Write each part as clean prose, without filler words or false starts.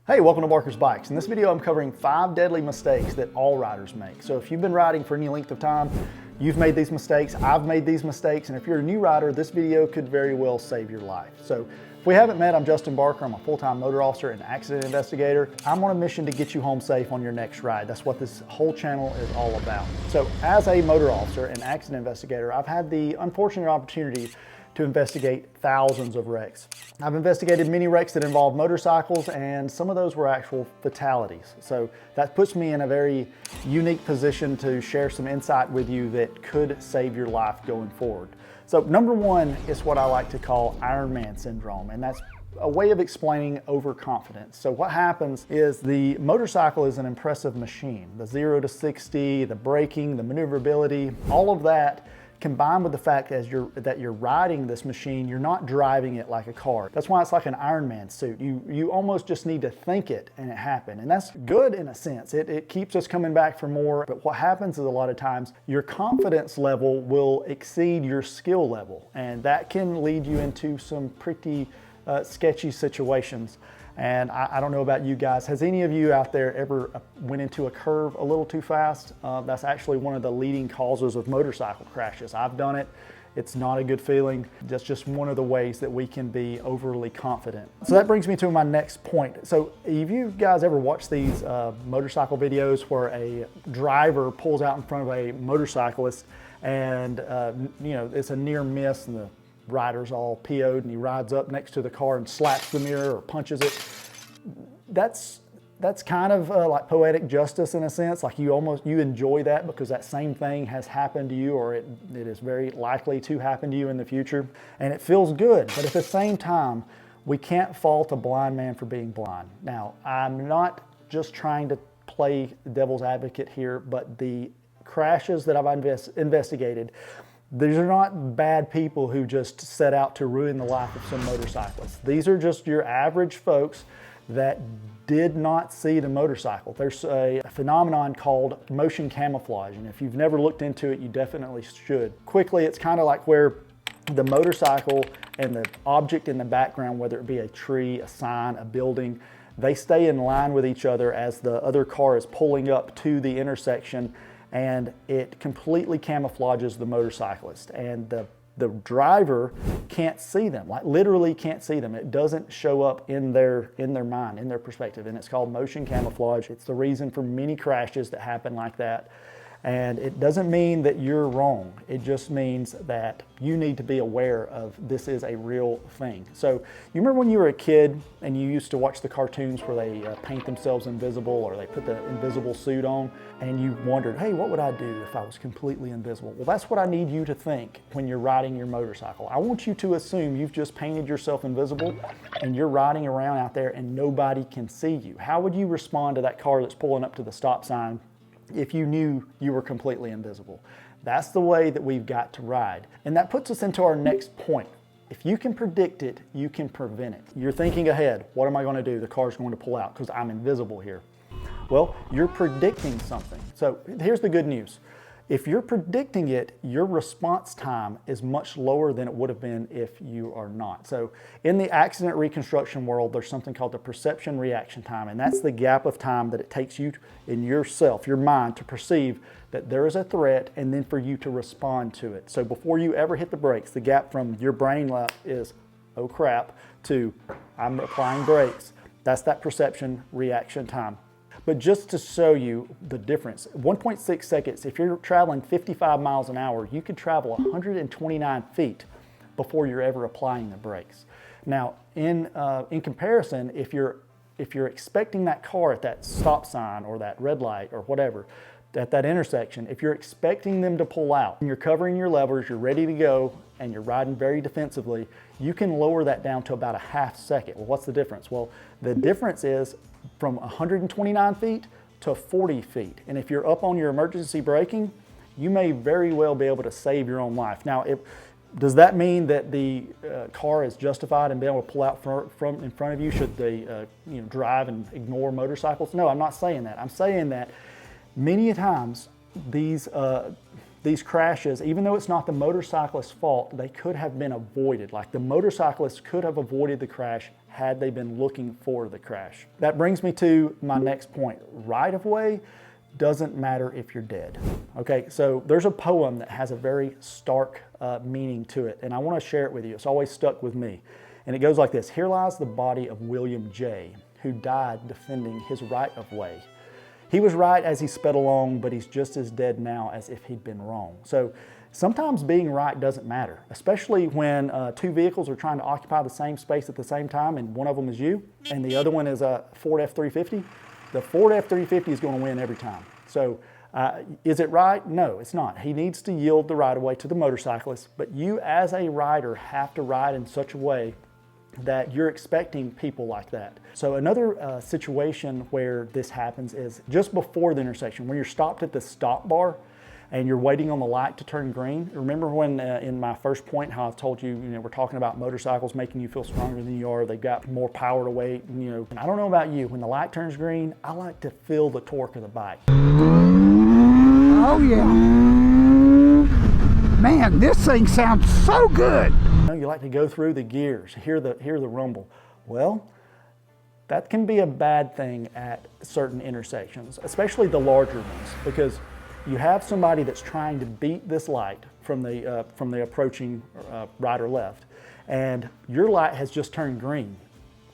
Hey, welcome to Barker's Bikes. In this video, I'm covering 5 deadly mistakes that all riders make. So if you've been riding for any length of time, you've made these mistakes, I've made these mistakes, and if you're a new rider, this video could very well save your life. So if we haven't met, I'm Justin Barker. I'm a full-time motor officer and accident investigator. I'm on a mission to get you home safe on your next ride. That's what this whole channel is all about. So as a motor officer and accident investigator, I've had the unfortunate opportunity to investigate thousands of wrecks. I've investigated many wrecks that involve motorcycles, and some of those were actual fatalities. So that puts me in a very unique position to share some insight with you that could save your life going forward. So number one is what I like to call Ironman syndrome, and that's a way of explaining overconfidence. So what happens is the motorcycle is an impressive machine. The 0 to 60, the braking, the maneuverability, all of that combined with the fact that you're riding this machine, you're not driving it like a car. That's why it's like an Ironman suit. You almost just need to think it and it happened. And that's good in a sense. It keeps us coming back for more. But what happens is a lot of times your confidence level will exceed your skill level. And that can lead you into some pretty sketchy situations. And I don't know about you guys, has any of you out there ever went into a curve a little too fast? That's actually one of the leading causes of motorcycle crashes. I've done it. It's not a good feeling. That's just one of the ways that we can be overly confident. So that brings me to my next point. So have you guys ever watched these motorcycle videos where a driver pulls out in front of a motorcyclist and you know, it's a near miss and the rider's all PO'd and he rides up next to the car and slaps the mirror or punches it? That's kind of like poetic justice in a sense. Like you enjoy that because that same thing has happened to you, or it is very likely to happen to you in the future, and it feels good. But at the same time, we can't fault a blind man for being blind. Now, I'm not just trying to play devil's advocate here, but the crashes that I've investigated, these are not bad people who just set out to ruin the life of some motorcyclists. These are just your average folks that did not see the motorcycle. There's a phenomenon called motion camouflage, and if you've never looked into it, you definitely should. Quickly, it's kind of like where the motorcycle and the object in the background, whether it be a tree, a sign, a building, they stay in line with each other as the other car is pulling up to the intersection, and it completely camouflages the motorcyclist, and the driver can't see them, like literally can't see them. It doesn't show up in their mind, in their perspective, and it's called motion camouflage. It's the reason for many crashes that happen like that. And it doesn't mean that you're wrong. It just means that you need to be aware of this is a real thing. So you remember when you were a kid and you used to watch the cartoons where they paint themselves invisible, or they put the invisible suit on, and you wondered, hey, what would I do if I was completely invisible? Well, that's what I need you to think when you're riding your motorcycle. I want you to assume you've just painted yourself invisible and you're riding around out there and nobody can see you. How would you respond to that car that's pulling up to the stop sign if you knew you were completely invisible? That's the way that we've got to ride. And that puts us into our next point. If you can predict it, you can prevent it. You're thinking ahead, what am I going to do? The car's going to pull out because I'm invisible here. Well, you're predicting something. So here's the good news. If you're predicting it, your response time is much lower than it would have been if you are not. So in the accident reconstruction world, there's something called the perception reaction time, and that's the gap of time that it takes you in yourself, your mind, to perceive that there is a threat and then for you to respond to it. So before you ever hit the brakes, the gap from your brain is, oh crap, to I'm applying brakes. That's that perception reaction time. But just to show you the difference, 1.6 seconds, if you're traveling 55 miles an hour, you could travel 129 feet before you're ever applying the brakes. Now, in comparison, if you're expecting that car at that stop sign or that red light or whatever, at that intersection, if you're expecting them to pull out and you're covering your levers, you're ready to go, and you're riding very defensively, you can lower that down to about a half second. Well, what's the difference? Well, the difference is from 129 feet to 40 feet. And if you're up on your emergency braking, you may very well be able to save your own life. Now, does that mean that the car is justified in being able to pull out from in front of you should they drive and ignore motorcycles? No, I'm not saying that. I'm saying that many times these crashes, even though it's not the motorcyclist's fault, they could have been avoided. Like the motorcyclist could have avoided the crash had they been looking for the crash. That brings me to my next point. Right of way doesn't matter if you're dead. Okay, so there's a poem that has a very stark meaning to it, and I want to share it with you. It's always stuck with me. And it goes like this: here lies the body of William J., who died defending his right of way. He was right as he sped along, but he's just as dead now as if he'd been wrong. So sometimes being right doesn't matter, especially when two vehicles are trying to occupy the same space at the same time, and one of them is you, and the other one is a Ford F-350. The Ford F-350 is going to win every time. So is it right? No, it's not. He needs to yield the right-of-way to the motorcyclist, but you as a rider have to ride in such a way that you're expecting people like that. So another situation where this happens is just before the intersection, when you're stopped at the stop bar and you're waiting on the light to turn green. Remember when in my first point how I told you, we're talking about motorcycles making you feel stronger than you are. They've got more power to weight. And I don't know about you, when the light turns green, I like to feel the torque of the bike. Oh yeah. Man, this thing sounds so good. You like to go through the gears, hear the rumble. Well, that can be a bad thing at certain intersections, especially the larger ones, because you have somebody that's trying to beat this light from the approaching right or left, and your light has just turned green.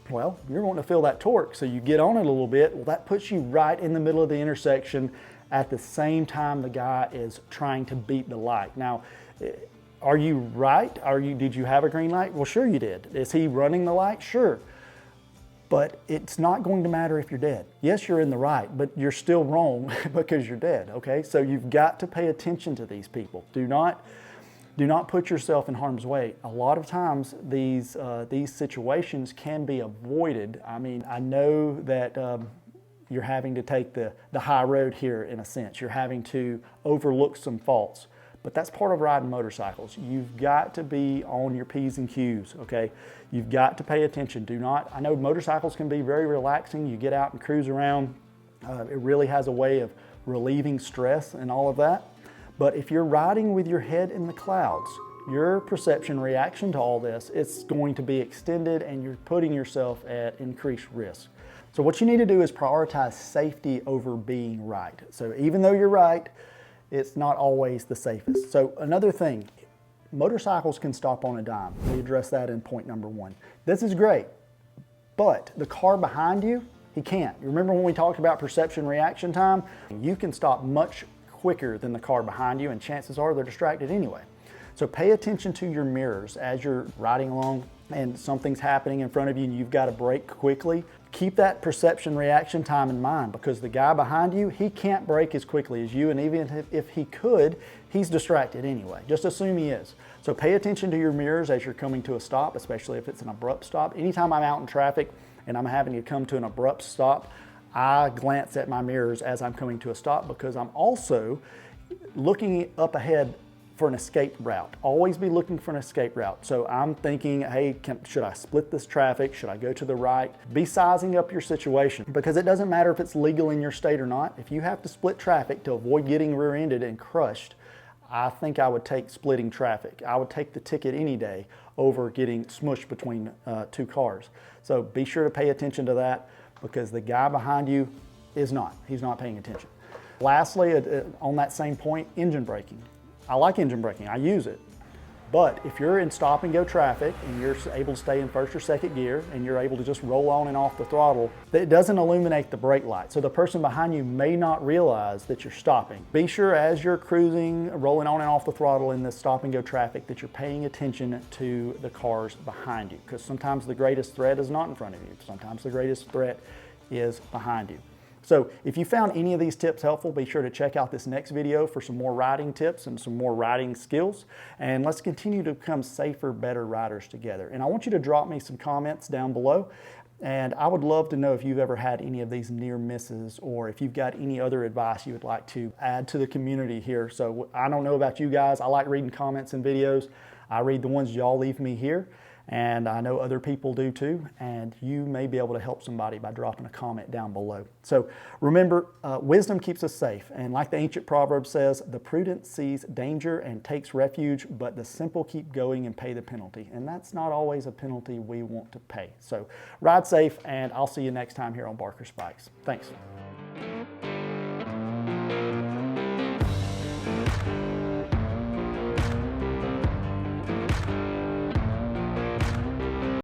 Well, you're wanting to feel that torque, so you get on it a little bit. Well, that puts you right in the middle of the intersection at the same time the guy is trying to beat the light. Now, are you right? Did you have a green light? Well, sure you did. Is he running the light? Sure. But it's not going to matter if you're dead. Yes, you're in the right, but you're still wrong because you're dead, okay? So you've got to pay attention to these people. Do not put yourself in harm's way. A lot of times these situations can be avoided. I mean, I know that you're having to take the high road here in a sense. You're having to overlook some faults. But that's part of riding motorcycles. You've got to be on your P's and Q's, okay? You've got to pay attention. I know motorcycles can be very relaxing. You get out and cruise around. It really has a way of relieving stress and all of that. But if you're riding with your head in the clouds, your perception reaction to all this, it's going to be extended and you're putting yourself at increased risk. So what you need to do is prioritize safety over being right. So even though you're right, it's not always the safest. So another thing, motorcycles can stop on a dime. We address that in point number 1. This is great, but the car behind you, he can't. You remember when we talked about perception reaction time? You can stop much quicker than the car behind you, and chances are they're distracted anyway. So pay attention to your mirrors as you're riding along and something's happening in front of you and you've got to brake quickly. Keep that perception reaction time in mind, because the guy behind you, he can't brake as quickly as you, and even if he could, he's distracted anyway. Just assume he is. So pay attention to your mirrors as you're coming to a stop, especially if it's an abrupt stop. Anytime I'm out in traffic and I'm having to come to an abrupt stop, I glance at my mirrors as I'm coming to a stop, because I'm also looking up ahead for an escape route. Always be looking for an escape route. So I'm thinking, hey, should I split this traffic? Should I go to the right? Be sizing up your situation, because it doesn't matter if it's legal in your state or not. If you have to split traffic to avoid getting rear-ended and crushed, I think I would take splitting traffic. I would take the ticket any day over getting smushed between two cars. So be sure to pay attention to that, because the guy behind you is not. He's not paying attention. Lastly, on that same point, engine braking. I like engine braking, I use it. But if you're in stop and go traffic and you're able to stay in first or second gear and you're able to just roll on and off the throttle, it doesn't illuminate the brake light. So the person behind you may not realize that you're stopping. Be sure as you're cruising, rolling on and off the throttle in this stop and go traffic, that you're paying attention to the cars behind you, because sometimes the greatest threat is not in front of you. Sometimes the greatest threat is behind you. So if you found any of these tips helpful, be sure to check out this next video for some more riding tips and some more riding skills. And let's continue to become safer, better riders together. And I want you to drop me some comments down below. And I would love to know if you've ever had any of these near misses, or if you've got any other advice you would like to add to the community here. So I don't know about you guys. I like reading comments and videos. I read the ones y'all leave me here. And I know other people do too, and you may be able to help somebody by dropping a comment down below. So remember, wisdom keeps us safe. And like the ancient proverb says, the prudent sees danger and takes refuge, but the simple keep going and pay the penalty. And that's not always a penalty we want to pay. So ride safe, and I'll see you next time here on Barker's Bikes. Thanks.